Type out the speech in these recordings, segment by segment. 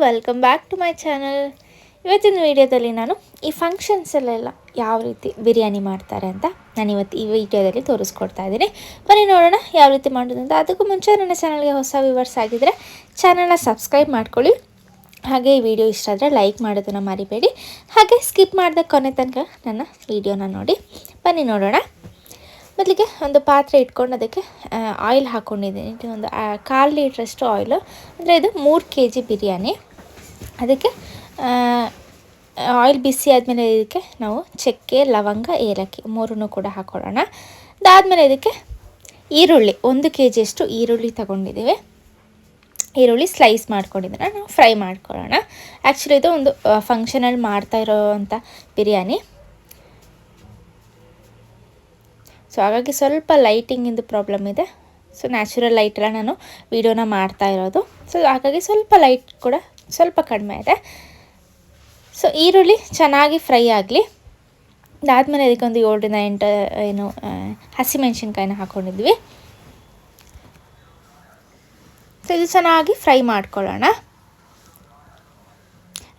Welcome back to my channel. ಇವತ್ತಿನ ವಿಡಿಯೋದಲ್ಲಿ ನಾನು ಈ ಫಂಕ್ಷನ್ಸಲ್ಲೆಲ್ಲ ಯಾವ ರೀತಿ ಬಿರಿಯಾನಿ ಮಾಡ್ತಾರೆ ಅಂತ ನಾನು ಇವತ್ತು ಈ ವಿಡಿಯೋದಲ್ಲಿ ತೋರಿಸ್ಕೊಡ್ತಾ ಇದ್ದೀನಿ. ಬನ್ನಿ ನೋಡೋಣ ಯಾವ ರೀತಿ ಮಾಡೋದು ಅಂತ. ಅದಕ್ಕೂ ಮುಂಚೆ ನನ್ನ ಚಾನಲ್ಗೆ ಹೊಸ ವ್ಯೂವರ್ಸ್ ಆಗಿದ್ದರೆ ಚಾನಲ್ನ ಸಬ್ಸ್ಕ್ರೈಬ್ ಮಾಡ್ಕೊಳ್ಳಿ. ಹಾಗೆ ಈ ವಿಡಿಯೋ ಇಷ್ಟ ಆದರೆ ಲೈಕ್ ಮಾಡೋದನ್ನು ಮರಿಬೇಡಿ. ಹಾಗೆ ಸ್ಕಿಪ್ ಮಾಡಿದ ಕೊನೆ ತನಕ ನನ್ನ ವಿಡಿಯೋನ ನೋಡಿ. ಬನ್ನಿ ನೋಡೋಣ. ಮೊದಲಿಗೆ ಒಂದು ಪಾತ್ರೆ ಇಟ್ಕೊಂಡು ಅದಕ್ಕೆ ಆಯಿಲ್ ಹಾಕ್ಕೊಂಡಿದ್ದೀನಿ. ಒಂದು 1/4 ಲೀಟ್ರಷ್ಟು ಆಯಿಲು, ಅಂದರೆ ಇದು 3 kg ಬಿರಿಯಾನಿ. ಅದಕ್ಕೆ ಆಯಿಲ್ ಬಿಸಿ ಆದಮೇಲೆ ಇದಕ್ಕೆ ನಾವು ಚಕ್ಕೆ, ಲವಂಗ, ಏಲಕ್ಕಿ 3 ಕೂಡ ಹಾಕ್ಕೊಳ್ಳೋಣ. ಅದಾದಮೇಲೆ ಇದಕ್ಕೆ ಈರುಳ್ಳಿ 1 kg ಅಷ್ಟು ಈರುಳ್ಳಿ ತಗೊಂಡಿದ್ದೀವಿ. ಈರುಳ್ಳಿ ಸ್ಲೈಸ್ ಮಾಡ್ಕೊಂಡಿದ್ದೀನ ನಾವು ಫ್ರೈ ಮಾಡ್ಕೊಳ್ಳೋಣ. ಆ್ಯಕ್ಚುಲಿ ಇದು ಒಂದು ಫಂಕ್ಷನಲ್ಲಿ ಮಾಡ್ತಾ ಇರೋವಂಥ ಬಿರಿಯಾನಿ. ಸೊ ಹಾಗಾಗಿ ಸ್ವಲ್ಪ ಲೈಟಿಂಗಿಂದು ಪ್ರಾಬ್ಲಮ್ ಇದೆ. ಸೊ ನ್ಯಾಚುರಲ್ ಲೈಟೆಲ್ಲ ನಾನು ವೀಡಿಯೋನ ಮಾಡ್ತಾ ಇರೋದು. ಸೊ ಹಾಗಾಗಿ ಸ್ವಲ್ಪ ಲೈಟ್ ಕೂಡ ಸ್ವಲ್ಪ ಕಡಿಮೆ ಇದೆ. ಸೊ ಈರುಳ್ಳಿ ಚೆನ್ನಾಗಿ ಫ್ರೈ ಆಗಲಿ. ಅದಾದಮೇಲೆ ಇದಕ್ಕೊಂದು 7ರಿಂದ 8 ಹಸಿಮೆಣ್ಸಿನ್ಕಾಯಿನ ಹಾಕ್ಕೊಂಡಿದ್ವಿ. ಸೊ ಇದು ಚೆನ್ನಾಗಿ ಫ್ರೈ ಮಾಡ್ಕೊಳ್ಳೋಣ.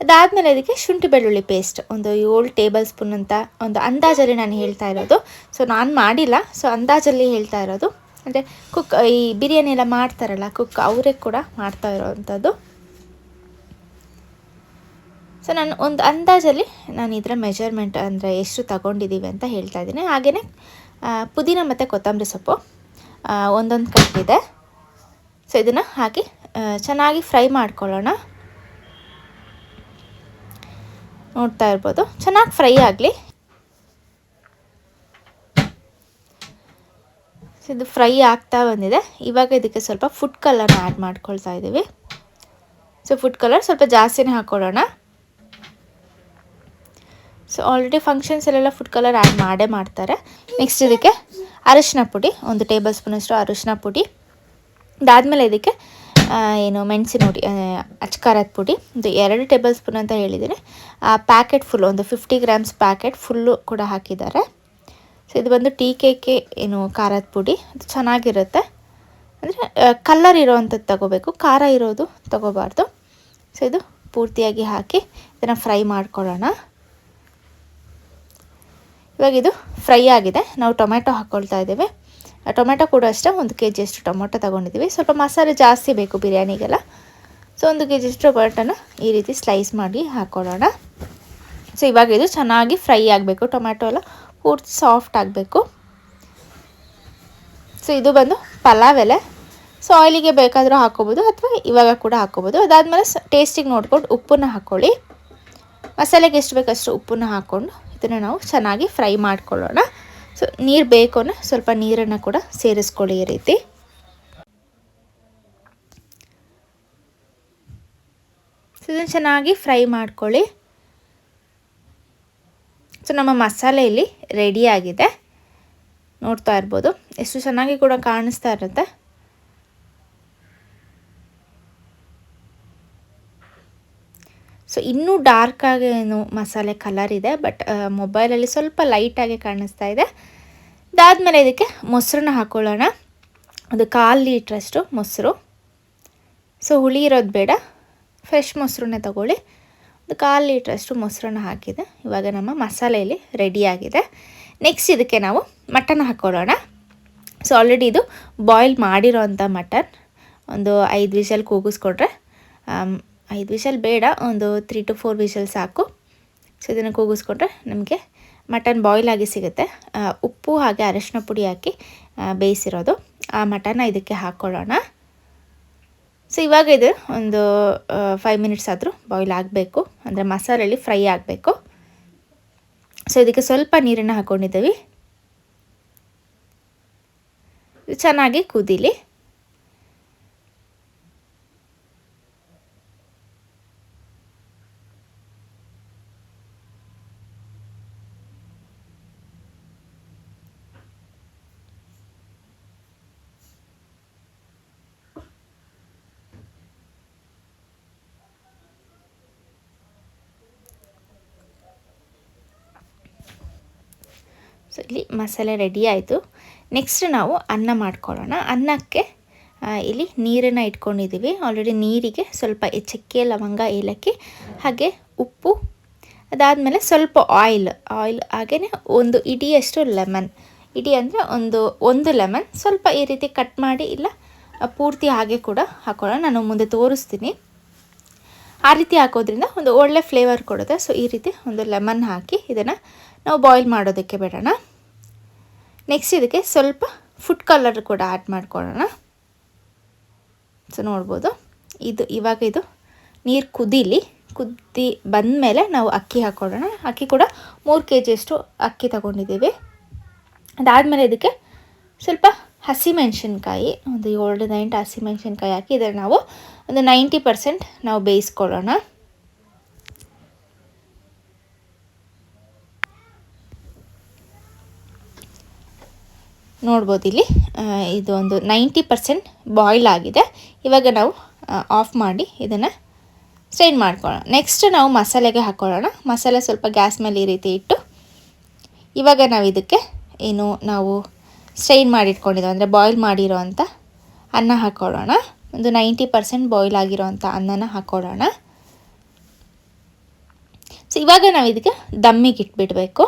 ಅದಾದಮೇಲೆ ಇದಕ್ಕೆ ಶುಂಠಿ ಬೆಳ್ಳುಳ್ಳಿ ಪೇಸ್ಟ್ ಒಂದು 7 ಟೇಬಲ್ ಸ್ಪೂನ್ ಅಂತ ಒಂದು ಅಂದಾಜಲ್ಲಿ ನಾನು ಹೇಳ್ತಾ ಇರೋದು. ಸೊ ನಾನು ಮಾಡಿಲ್ಲ, ಸೊ ಅಂದಾಜಲ್ಲಿ ಹೇಳ್ತಾ ಇರೋದು. ಅಂದರೆ ಕುಕ್ ಈ ಬಿರಿಯಾನಿ ಎಲ್ಲ ಮಾಡ್ತಾರಲ್ಲ ಕುಕ್, ಅವರೇ ಕೂಡ ಮಾಡ್ತಾ ಇರೋವಂಥದ್ದು. ಸೊ ನಾನು ಒಂದು ಅಂದಾಜಲ್ಲಿ ನಾನು ಇದರ ಮೆಜರ್ಮೆಂಟ್ ಅಂದರೆ ಎಷ್ಟು ತಗೊಂಡಿದ್ದೀವಿ ಅಂತ ಹೇಳ್ತಾ ಇದ್ದೀನಿ. ಹಾಗೆಯೇ ಪುದೀನ ಮತ್ತು ಕೊತ್ತಂಬರಿ ಸೊಪ್ಪು ಒಂದೊಂದು ಕಟ್ಟಿದೆ. ಸೊ ಇದನ್ನು ಹಾಕಿ ಚೆನ್ನಾಗಿ ಫ್ರೈ ಮಾಡ್ಕೊಳ್ಳೋಣ. ನೋಡ್ತಾ ಇರ್ಬೋದು, ಚೆನ್ನಾಗಿ ಫ್ರೈ ಆಗಲಿ. ಇದು ಫ್ರೈ ಆಗ್ತಾ ಬಂದಿದೆ. ಇವಾಗ ಇದಕ್ಕೆ ಸ್ವಲ್ಪ ಫುಡ್ ಕಲರ್ನ ಆ್ಯಡ್ ಮಾಡ್ಕೊಳ್ತಾ ಇದ್ದೀವಿ. ಸೊ ಫುಡ್ ಕಲರ್ ಸ್ವಲ್ಪ ಜಾಸ್ತಿನೇ ಹಾಕ್ಕೊಳ್ಳೋಣ. ಸೊ ಆಲ್ರೆಡಿ ಫಂಕ್ಷನ್ಸಲ್ಲೆಲ್ಲ ಫುಡ್ ಕಲರ್ ಆ್ಯಡ್ ಮಾಡೇ ಮಾಡ್ತಾರೆ. ನೆಕ್ಸ್ಟ್ ಇದಕ್ಕೆ ಅರಿಶಿನ ಪುಡಿ 1 ಟೇಬಲ್ ಸ್ಪೂನಷ್ಟು ಅರಿಶಿನ ಪುಡಿ. ಅದಾದಮೇಲೆ ಇದಕ್ಕೆ ಮೆಣಸಿನ ಪುಡಿ, ಅಚ್ಕಾರದ ಪುಡಿ ಒಂದು 2 ಟೇಬಲ್ ಸ್ಪೂನ್ ಅಂತ ಹೇಳಿದ್ದೀನಿ. ಪ್ಯಾಕೆಟ್ ಫುಲ್ಲು ಒಂದು 50 ಗ್ರಾಮ್ಸ್ ಪ್ಯಾಕೆಟ್ ಫುಲ್ಲು ಕೂಡ ಹಾಕಿದ್ದಾರೆ. ಸೊ ಇದು ಬಂದು TKK ಖಾರದ ಪುಡಿ. ಅದು ಚೆನ್ನಾಗಿರುತ್ತೆ. ಅಂದರೆ ಕಲರ್ ಇರೋವಂಥದ್ದು ತಗೋಬೇಕು, ಖಾರ ಇರೋದು ತಗೋಬಾರ್ದು. ಸೊ ಇದು ಪೂರ್ತಿಯಾಗಿ ಹಾಕಿ ಇದನ್ನು ಫ್ರೈ ಮಾಡ್ಕೊಳ್ಳೋಣ. ಇವಾಗ ಇದು ಫ್ರೈ ಆಗಿದೆ. ನಾವು ಟೊಮೆಟೊ ಹಾಕ್ಕೊಳ್ತಾ ಇದ್ದೇವೆ. ಟೊಮೆಟೊ ಕೂಡ ಅಷ್ಟೇ 1 kg ಅಷ್ಟು ಟೊಮೊಟೊ ತೊಗೊಂಡಿದ್ದೀವಿ. ಸ್ವಲ್ಪ ಮಸಾಲೆ ಜಾಸ್ತಿ ಬೇಕು ಬಿರಿಯಾನಿಗೆಲ್ಲ. ಸೊ 1 kg ಅಷ್ಟು ಟೊಮೆಟೊನ ಈ ರೀತಿ ಸ್ಲೈಸ್ ಮಾಡಿ ಹಾಕ್ಕೊಳ್ಳೋಣ. ಸೊ ಇವಾಗ ಇದು ಚೆನ್ನಾಗಿ ಫ್ರೈ ಆಗಬೇಕು. ಟೊಮೆಟೊ ಎಲ್ಲ ಪೂರ್ತಿ ಸಾಫ್ಟ್ ಆಗಬೇಕು. ಸೊ ಇದು ಬಂದು ಪಲಾವ್ ಎಲೆ. ಸೊ ಆಯಿಲಿಗೆ ಬೇಕಾದರೂ ಹಾಕ್ಕೋಬೋದು ಅಥವಾ ಇವಾಗ ಕೂಡ ಹಾಕ್ಕೋಬೋದು. ಅದಾದಮೇಲೆ ಟೇಸ್ಟಿಗೆ ನೋಡ್ಕೊಂಡು ಉಪ್ಪನ್ನ ಹಾಕ್ಕೊಳ್ಳಿ. ಮಸಾಲೆಗೆ ಎಷ್ಟು ಬೇಕಷ್ಟು ಉಪ್ಪನ್ನ ಹಾಕ್ಕೊಂಡು ಇದನ್ನು ನಾವು ಚೆನ್ನಾಗಿ ಫ್ರೈ ಮಾಡ್ಕೊಳ್ಳೋಣ. ಸೊ ನೀರು ಬೇಕು ಅಂದರೆ ಸ್ವಲ್ಪ ನೀರನ್ನು ಕೂಡ ಸೇರಿಸ್ಕೊಳ್ಳಿ ಈ ರೀತಿ. ಸೊ ಇದನ್ನು ಚೆನ್ನಾಗಿ ಫ್ರೈ ಮಾಡ್ಕೊಳ್ಳಿ. ಸೊ ನಮ್ಮ ಮಸಾಲೆ ಇಲ್ಲಿ ರೆಡಿಯಾಗಿದೆ. ನೋಡ್ತಾ ಇರ್ಬೋದು ಎಷ್ಟು ಚೆನ್ನಾಗಿ ಕೂಡ ಕಾಣಿಸ್ತಾ ಇರುತ್ತೆ. ಸೊ ಇನ್ನೂ ಡಾರ್ಕಾಗಿ ಮಸಾಲೆ ಕಲರ್ ಇದೆ, ಬಟ್ ಮೊಬೈಲಲ್ಲಿ ಸ್ವಲ್ಪ ಲೈಟಾಗಿ ಕಾಣಿಸ್ತಾ ಇದೆ. ಅದಾದಮೇಲೆ ಇದಕ್ಕೆ ಮೊಸರನ್ನ ಹಾಕ್ಕೊಳ್ಳೋಣ. ಒಂದು 1/4 ಲೀಟ್ರಷ್ಟು ಮೊಸರು. ಸೊ ಹುಳಿ ಇರೋದು ಬೇಡ, ಫ್ರೆಶ್ ಮೊಸರನ್ನೇ ತಗೊಳ್ಳಿ. ಒಂದು 1/4 ಲೀಟ್ರಷ್ಟು ಮೊಸರನ್ನ ಹಾಕಿದೆ. ಇವಾಗ ನಮ್ಮ ಮಸಾಲೆಯಲ್ಲಿ ರೆಡಿಯಾಗಿದೆ. ನೆಕ್ಸ್ಟ್ ಇದಕ್ಕೆ ನಾವು ಮಟನ್ ಹಾಕ್ಕೊಳ್ಳೋಣ. ಸೊ ಆಲ್ರೆಡಿ ಇದು ಬಾಯ್ಲ್ ಮಾಡಿರೋವಂಥ ಮಟನ್. ಒಂದು 5 ವಿಷಲ್ ಕೂಗಿಸ್ಕೊಂಡ್ರೆ, 5 ವಿಷಲ್ ಬೇಡ, ಒಂದು 3 to 4 ವಿಷಲ್ ಸಾಕು. ಸೊ ಇದನ್ನು ಕೂಗಿಸ್ಕೊಂಡ್ರೆ ನಮಗೆ ಮಟನ್ ಬಾಯ್ಲ್ ಆಗಿ ಸಿಗುತ್ತೆ. ಉಪ್ಪು ಹಾಗೆ ಅರಿಶಿನ ಪುಡಿ ಹಾಕಿ ಬೇಯಿಸಿರೋದು ಆ ಮಟನ್ನ ಇದಕ್ಕೆ ಹಾಕ್ಕೊಳ್ಳೋಣ. ಸೊ ಇವಾಗ ಇದು ಒಂದು 5 ಮಿನಿಟ್ಸ್ ಆದರೂ ಬಾಯ್ಲ್ ಆಗಬೇಕು, ಅಂದರೆ ಮಸಾಲೆಯಲ್ಲಿ ಫ್ರೈ ಆಗಬೇಕು. ಸೊ ಇದಕ್ಕೆ ಸ್ವಲ್ಪ ನೀರನ್ನು ಹಾಕ್ಕೊಂಡಿದ್ದೀವಿ. ಚೆನ್ನಾಗಿ ಕುದೀಲಿ. ಸೊ ಇಲ್ಲಿ ಮಸಾಲೆ ರೆಡಿ ಆಯಿತು. ನೆಕ್ಸ್ಟ್ ನಾವು ಅನ್ನ ಮಾಡ್ಕೊಳ್ಳೋಣ. ಅನ್ನಕ್ಕೆ ಇಲ್ಲಿ ನೀರನ್ನು ಇಟ್ಕೊಂಡಿದ್ದೀವಿ. ಆಲ್ರೆಡಿ ನೀರಿಗೆ ಸ್ವಲ್ಪ ಚಕ್ಕೆ, ಲವಂಗ, ಏಲಕ್ಕಿ ಹಾಗೆ ಉಪ್ಪು, ಅದಾದಮೇಲೆ ಸ್ವಲ್ಪ ಆಯಿಲ್ ಹಾಗೆಯೇ ಒಂದು ಇಡಿಯಷ್ಟು ಲೆಮನ್. ಇಡಿ ಅಂದರೆ ಒಂದು ಲೆಮನ್ ಸ್ವಲ್ಪ ಈ ರೀತಿ ಕಟ್ ಮಾಡಿ, ಇಲ್ಲ ಪೂರ್ತಿ ಹಾಗೆ ಕೂಡ ಹಾಕೊಳ್ಳೋಣ. ನಾನು ಮುಂದೆ ತೋರಿಸ್ತೀನಿ. ಆ ರೀತಿ ಹಾಕೋದ್ರಿಂದ ಒಂದು ಒಳ್ಳೆ ಫ್ಲೇವರ್ ಕೊಡುತ್ತೆ. ಸೊ ಈ ರೀತಿ ಒಂದು ಲೆಮನ್ ಹಾಕಿ ಇದನ್ನು ನಾವು ಬಾಯ್ಲ್ ಮಾಡೋದಕ್ಕೆ ಬಿಡೋಣ. ನೆಕ್ಸ್ಟ್ ಇದಕ್ಕೆ ಸ್ವಲ್ಪ ಫುಡ್ ಕಲರ್ ಕೂಡ ಆ್ಯಡ್ ಮಾಡ್ಕೊಳ್ಳೋಣ. ಸೊ ನೋಡ್ಬೋದು, ಇವಾಗ ಇದು ನೀರು ಕುದಿ ಬಂದಮೇಲೆ ನಾವು ಅಕ್ಕಿ ಹಾಕ್ಕೊಳ್ಳೋಣ. ಅಕ್ಕಿ ಕೂಡ 3 kg ಅಷ್ಟು ಅಕ್ಕಿ ತಗೊಂಡಿದ್ದೀವಿ. ಅದಾದಮೇಲೆ ಇದಕ್ಕೆ ಸ್ವಲ್ಪ ಹಸಿಮೆಣಸಿನ್ಕಾಯಿ, ಒಂದು 7-8 ಹಸಿಮೆಣಸಿನ್ಕಾಯಿ ಹಾಕಿ ಇದನ್ನು ನಾವು ಒಂದು 90% ನಾವು ಬೇಯಿಸ್ಕೊಳ್ಳೋಣ. ನೋಡ್ಬೋದು ಇಲ್ಲಿ ಇದು ಒಂದು 90% ಬಾಯ್ಲ್ ಆಗಿದೆ. ಇವಾಗ ನಾವು ಆಫ್ ಮಾಡಿ ಇದನ್ನು ಸ್ಟ್ರೈನ್ ಮಾಡ್ಕೊಳ್ಳೋಣ. ನೆಕ್ಸ್ಟ್ ನಾವು ಮಸಾಲೆಗೆ ಹಾಕ್ಕೊಳ್ಳೋಣ. ಮಸಾಲೆ ಸ್ವಲ್ಪ ಗ್ಯಾಸ್ ಮೇಲೆ ಈ ರೀತಿ ಇಟ್ಟು ಇವಾಗ ನಾವು ಇದಕ್ಕೆ ನಾವು ಸ್ಟ್ರೈನ್ ಮಾಡಿಟ್ಕೊಂಡಿದ್ದೀವಿ, ಅಂದರೆ ಬಾಯ್ಲ್ ಮಾಡಿರೋ ಅಂಥ ಅನ್ನ ಹಾಕ್ಕೊಳ್ಳೋಣ. ಒಂದು 90% ಬಾಯ್ಲ್ ಆಗಿರೋ ಅಂಥ ಅನ್ನನ ಹಾಕ್ಕೊಳ್ಳೋಣ. ಸೊ ಇವಾಗ ನಾವು ಇದಕ್ಕೆ ದಮ್ಮಿಗೆ ಇಟ್ಬಿಡಬೇಕು.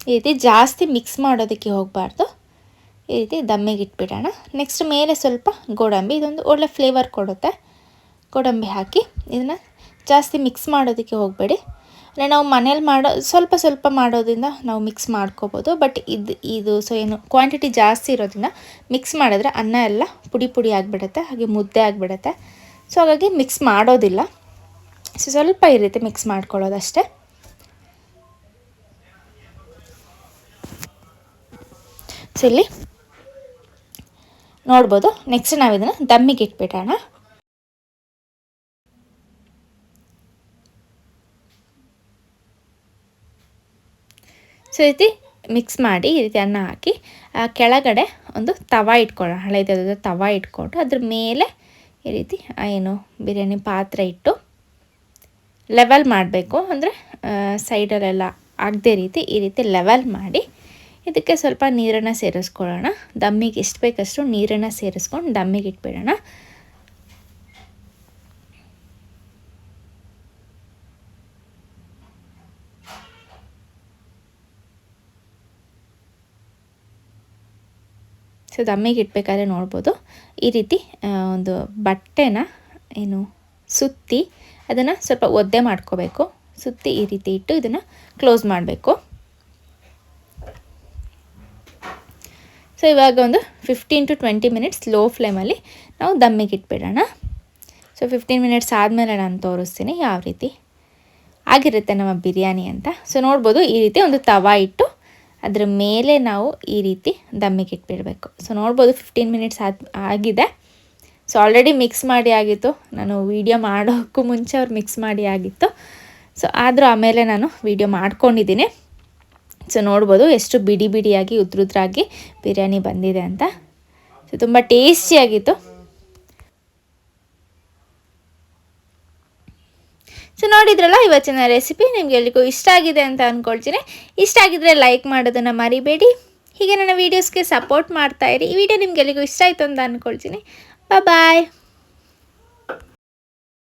ಈ ರೀತಿ ಜಾಸ್ತಿ ಮಿಕ್ಸ್ ಮಾಡೋದಕ್ಕೆ ಹೋಗಬಾರ್ದು. ಈ ರೀತಿ ದಮ್ಮಿಗೆ ಇಟ್ಬಿಡೋಣ. ನೆಕ್ಸ್ಟ್ ಮೇಲೆ ಸ್ವಲ್ಪ ಗೋಡಂಬಿ, ಇದೊಂದು ಒಳ್ಳೆ ಫ್ಲೇವರ್ ಕೊಡುತ್ತೆ. ಗೋಡಂಬಿ ಹಾಕಿ ಇದನ್ನು ಜಾಸ್ತಿ ಮಿಕ್ಸ್ ಮಾಡೋದಕ್ಕೆ ಹೋಗಬೇಡಿ. ಅಂದರೆ ನಾವು ಮನೇಲಿ ಸ್ವಲ್ಪ ಮಾಡೋದ್ರಿಂದ ನಾವು ಮಿಕ್ಸ್ ಮಾಡ್ಕೋಬೋದು. ಬಟ್ ಇದು ಸೊ ಏನು ಕ್ವಾಂಟಿಟಿ ಜಾಸ್ತಿ ಇರೋದ್ರಿಂದ ಮಿಕ್ಸ್ ಮಾಡಿದ್ರೆ ಅನ್ನ ಎಲ್ಲ ಪುಡಿ ಆಗಿಬಿಡುತ್ತೆ, ಹಾಗೆ ಮುದ್ದೆ ಆಗಿಬಿಡುತ್ತೆ. ಸೊ ಹಾಗಾಗಿ ಮಿಕ್ಸ್ ಮಾಡೋದಿಲ್ಲ. ಸೊ ಸ್ವಲ್ಪ ಈ ರೀತಿ ಮಿಕ್ಸ್ ಮಾಡ್ಕೊಳ್ಳೋದಷ್ಟೇ. ಸೊ ಇಲ್ಲಿ ನೋಡ್ಬೋದು. ನೆಕ್ಸ್ಟ್ ನಾವು ಇದನ್ನು ದಮ್ಮಿಗೆ ಇಟ್ಬಿಡೋಣ. ಸೊ ಈ ರೀತಿ ಮಿಕ್ಸ್ ಮಾಡಿ ಈ ರೀತಿ ಅನ್ನ ಹಾಕಿ ಕೆಳಗಡೆ ಒಂದು ತವಾ ಇಟ್ಕೊಳ್ಳೋಣ. ಹಳೆಯದಾದ ತವಾ ಇಟ್ಕೊಂಡು ಅದ್ರ ಮೇಲೆ ಈ ರೀತಿ ಬಿರಿಯಾನಿ ಪಾತ್ರೆ ಇಟ್ಟು ಲೆವೆಲ್ ಮಾಡಬೇಕು. ಅಂದರೆ ಸೈಡಲ್ಲೆಲ್ಲ ಆಗದೇ ರೀತಿ ಈ ರೀತಿ ಲೆವೆಲ್ ಮಾಡಿ ಇದಕ್ಕೆ ಸ್ವಲ್ಪ ನೀರನ್ನು ಸೇರಿಸ್ಕೊಳ್ಳೋಣ. ದಮ್ಮಿಗೆ ಎಷ್ಟು ಬೇಕಷ್ಟು ನೀರನ್ನು ಸೇರಿಸ್ಕೊಂಡು ದಮ್ಮಿಗೆ ಇಟ್ಬಿಡೋಣ. ಸೊ ದಮ್ಮಿಗೆ ಇಡಬೇಕಾದ್ರೆ ನೋಡ್ಬೋದು ಈ ರೀತಿ ಒಂದು ಬಟ್ಟೆನ ಸುತ್ತಿ ಅದನ್ನು ಸ್ವಲ್ಪ ಒದ್ದೆ ಮಾಡ್ಕೋಬೇಕು. ಸುತ್ತಿ ಈ ರೀತಿ ಇಟ್ಟು ಇದನ್ನು ಕ್ಲೋಸ್ ಮಾಡಬೇಕು. ಸೊ ಇವಾಗ ಒಂದು 15 to 20 ಮಿನಿಟ್ಸ್ ಲೋ ಫ್ಲೇಮಲ್ಲಿ ನಾವು ದಮ್ಮಿಗೆ ಇಟ್ಬಿಡೋಣ. ಸೊ 15 ಮಿನಿಟ್ಸ್ ಆದಮೇಲೆ ನಾನು ತೋರಿಸ್ತೀನಿ ಯಾವ ರೀತಿ ಆಗಿರುತ್ತೆ ನಮ್ಮ ಬಿರಿಯಾನಿ ಅಂತ. ಸೊ ನೋಡ್ಬೋದು ಈ ರೀತಿ ಒಂದು ತವಾ ಇಟ್ಟು ಅದರ ಮೇಲೆ ನಾವು ಈ ರೀತಿ ದಮ್ಮಿಗೆ ಇಟ್ಬಿಡಬೇಕು. ಸೊ ನೋಡ್ಬೋದು 15 ಮಿನಿಟ್ಸ್ ಆಗಿದೆ. ಸೊ ಆಲ್ರೆಡಿ ಮಿಕ್ಸ್ ಮಾಡಿ ಆಗಿತ್ತು. ನಾನು ವೀಡಿಯೋ ಮಾಡೋಕ್ಕೂ ಮುಂಚೆ ಅವ್ರು ಮಿಕ್ಸ್ ಮಾಡಿ ಆಗಿತ್ತು. ಸೊ ಆದರೂ ಆಮೇಲೆ ನಾನು ವೀಡಿಯೋ ಮಾಡ್ಕೊಂಡಿದ್ದೀನಿ. ಸೊ ನೋಡ್ಬೋದು ಎಷ್ಟು ಬಿಡಿಯಾಗಿ ಉದ್ರುದ್ರಾಗಿ ಬಿರಿಯಾನಿ ಬಂದಿದೆ ಅಂತ. ಸೊ ತುಂಬ ಟೇಸ್ಟಿಯಾಗಿತ್ತು. ಸೊ ನೋಡಿದ್ರಲ್ಲ ಇವತ್ತಿನ ರೆಸಿಪಿ ನಿಮಗೆ ಎಲ್ಲಿಗೂ ಇಷ್ಟ ಆಗಿದೆ ಅಂತ ಅಂದ್ಕೊಳ್ತೀನಿ. ಇಷ್ಟ ಆಗಿದ್ರೆ ಲೈಕ್ ಮಾಡೋದನ್ನು ಮರಿಬೇಡಿ. ಹೀಗೆ ನನ್ನ ವೀಡಿಯೋಸ್ಗೆ ಸಪೋರ್ಟ್ ಮಾಡ್ತಾಯಿರಿ. ಈ ವಿಡಿಯೋ ನಿಮ್ಗೆ ಎಲ್ಲಿಗೂ ಇಷ್ಟ ಆಯಿತು ಅಂತ ಅಂದ್ಕೊಳ್ತೀನಿ. ಬಾಯ್.